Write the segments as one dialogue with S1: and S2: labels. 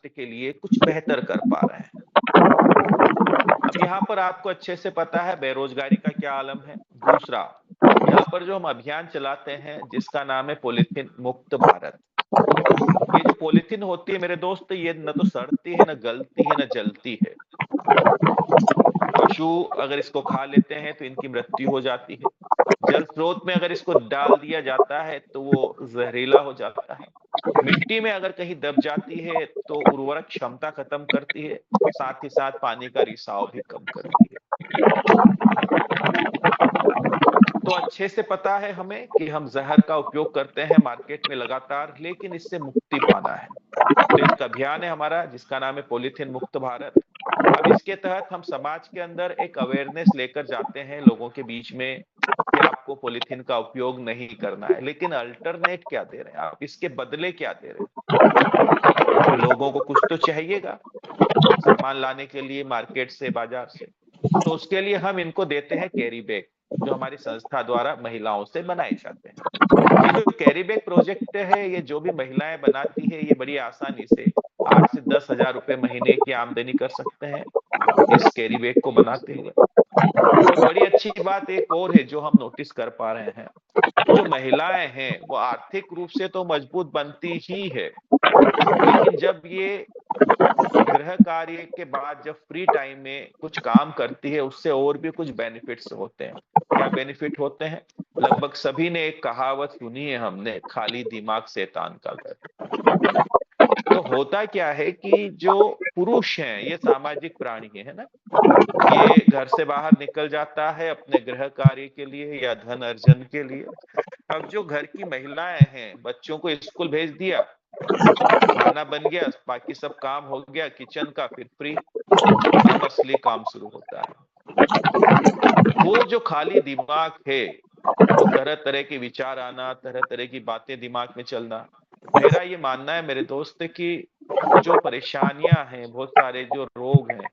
S1: समाज के लिए कुछ बेहतर कर पा रहे हैं। अब यहाँ पर आपको अच्छे से पता है बेरोजगारी का क्या आलम है। दूसरा, यहाँ पर जो हम अभियान चलाते हैं जिसका नाम है पॉलीथीन मुक्त भारत। ये जो पॉलीथीन होती है मेरे दोस्त, ये न तो सड़ती है, न गलती है, न जलती है। पशु अगर इसको खा लेते हैं तो इनकी मृत्यु हो जाती है। जल स्रोत में अगर इसको डाल दिया जाता है तो वो जहरीला हो जाता है। मिट्टी में अगर कहीं दब जाती है तो उर्वरक क्षमता खत्म करती है, साथ ही साथ पानी का रिसाव भी कम करती है। तो अच्छे से पता है हमें कि हम जहर का उपयोग करते हैं मार्केट में लगातार, लेकिन इससे मुक्ति पाना है। तो एक अभियान है हमारा जिसका नाम है पॉलीथीन मुक्त भारत। अब इसके तहत हम समाज के अंदर एक अवेयरनेस लेकर जाते हैं लोगों के बीच में कि आपको पॉलीथीन का उपयोग नहीं करना है, लेकिन अल्टरनेट क्या दे रहे हैं आप, इसके बदले क्या दे रहे हैं। लोगों को कुछ तो चाहिएगा सामान लाने के लिए मार्केट से, बाजार से। तो उसके लिए हम इनको देते हैं कैरी बैग, जो हमारी संस्था द्वारा महिलाओं से बनाए जाते हैं। ये जो कैरी बैग प्रोजेक्ट है, ये जो भी महिलाएं बनाती है, ये बड़ी आसानी से 8 से 10 हजार रुपए महीने की आमदनी कर सकते हैं इस कैरी बैग को बनाते हुए। और बड़ी अच्छी बात एक और है जो हम नोटिस कर पा रहे हैं कि जो महिलाएं हैं वो आर्थिक रूप से तो मजबूत बनती ही है, लेकिन जब ये गृह कार्य के बाद जब फ्री टाइम में कुछ काम करती है, उससे और भी कुछ बेनिफिट्स होते हैं। क्या बेनिफिट होते हैं? लगभग सभी ने एक कहावत सुनी है हमने, खाली दिमाग शैतान का घर। तो होता क्या है कि जो पुरुष हैं ये सामाजिक प्राणी है ना, ये घर से बाहर निकल जाता है अपने गृह कार्य के लिए या धन अर्जन के लिए। अब जो घर की महिलाएं हैं, बच्चों को स्कूल भेज दिया, खाना बन गया, बाकी सब काम हो गया किचन का, फिर फ्री। अब असली काम शुरू होता है। वो जो खाली दिमाग है, वो तरह तरह के विचार आना, तरह तरह की बातें दिमाग में चलना। मेरा ये मानना है मेरे दोस्त कि जो परेशानियां हैं, बहुत सारे जो रोग हैं,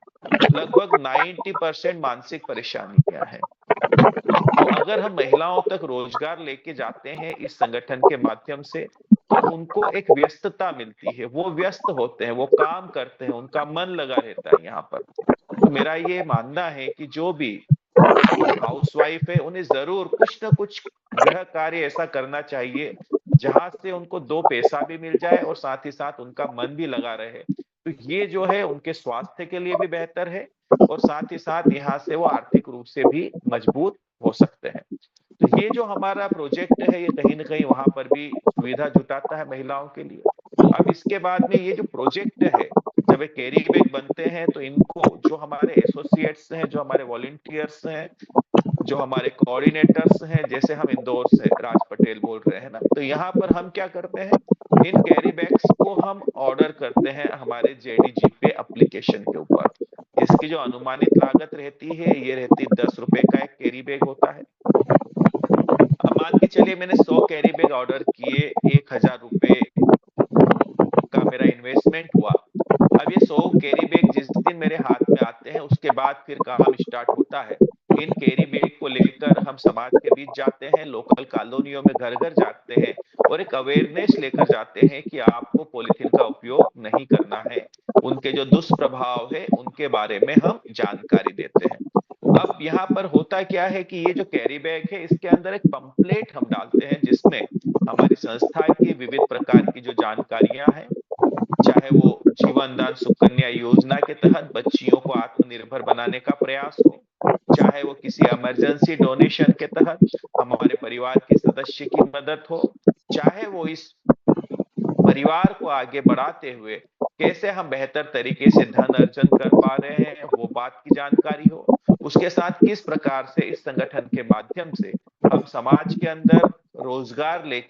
S1: लगभग 90% मानसिक परेशानियां हैं। तो अगर हम महिलाओं तक रोजगार लेके जाते हैं इस संगठन के माध्यम से, तो उनको एक व्यस्तता मिलती है, वो व्यस्त होते हैं, वो काम करते हैं, उनका मन लगा रहता है यहाँ पर। तो मेरा ये मानना है कि जो भी हाउसवाइफ है उन्हें जरूर कुछ ना कुछ गृह कार्य ऐसा करना चाहिए जहां से उनको दो पैसा भी मिल जाए और साथ ही साथ उनका मन भी लगा रहे। तो ये जो है उनके स्वास्थ्य के लिए भी बेहतर है और साथ ही साथ यहाँ से वो आर्थिक रूप से भी मजबूत हो सकते हैं। तो ये जो हमारा प्रोजेक्ट है ये कहीं ना कहीं वहां पर भी सुविधा जुटाता है महिलाओं के लिए। अब इसके बाद में ये जो प्रोजेक्ट है, जब ये कैरी बैग बनते हैं तो इनको जो हमारे एसोसिएट्स हैं, जो हमारे वॉलंटियर्स हैं, जो हमारे कोऑर्डिनेटर्स हैं, जैसे हम इंदौर से राज पटेल बोल रहे हैं ना, तो यहाँ पर हम क्या करते हैं, इन कैरी बैग्स को हम ऑर्डर करते हैं हमारे जेडीजीपे एप्लीकेशन के ऊपर। इसकी जो अनुमानित लागत रहती है ये रहती 10 रुपए का एक कैरी बैग होता है। अब मान के चलिए मैंने 100 कैरी बैग ऑर्डर किए, 1000 रुपए का मेरा इन्वेस्टमेंट हुआ। अब ये 100 कैरी बैग जिस दिन मेरे हाथ में आते हैं उसके बाद फिर काम स्टार्ट होता है। इन कैरी बैग को लेकर हम समाज के बीच जाते हैं, लोकल कॉलोनियों में घर घर जाते हैं और एक अवेयरनेस लेकर जाते हैं कि आपको पॉलीथीन का उपयोग नहीं करना है। उनके जो दुष्प्रभाव है उनके बारे में हम जानकारी देते हैं। अब यहाँ पर होता क्या है कि ये जो कैरी बैग है इसके अंदर एक पंपलेट हम डालते हैं जिसमें हमारी संस्था की विविध प्रकार की जो जानकारियां हैं, चाहे वो जीवन दान सुकन्या योजना के तहत बच्चियों को आत्मनिर्भर बनाने का प्रयास हो, चाहे वो किसी इमरजेंसी डोनेशन के तहत हमारे परिवार के सदस्य की मदद हो, चाहे वो इस परिवार को आगे बढ़ाते हुए कैसे हम बेहतर तरीके से धन अर्जन कर पा रहे हैं वो बात की जानकारी हो, उसके साथ किस प्रकार से इस संगठन के माध्यम से हम समाज के अंदर रोजगार लेके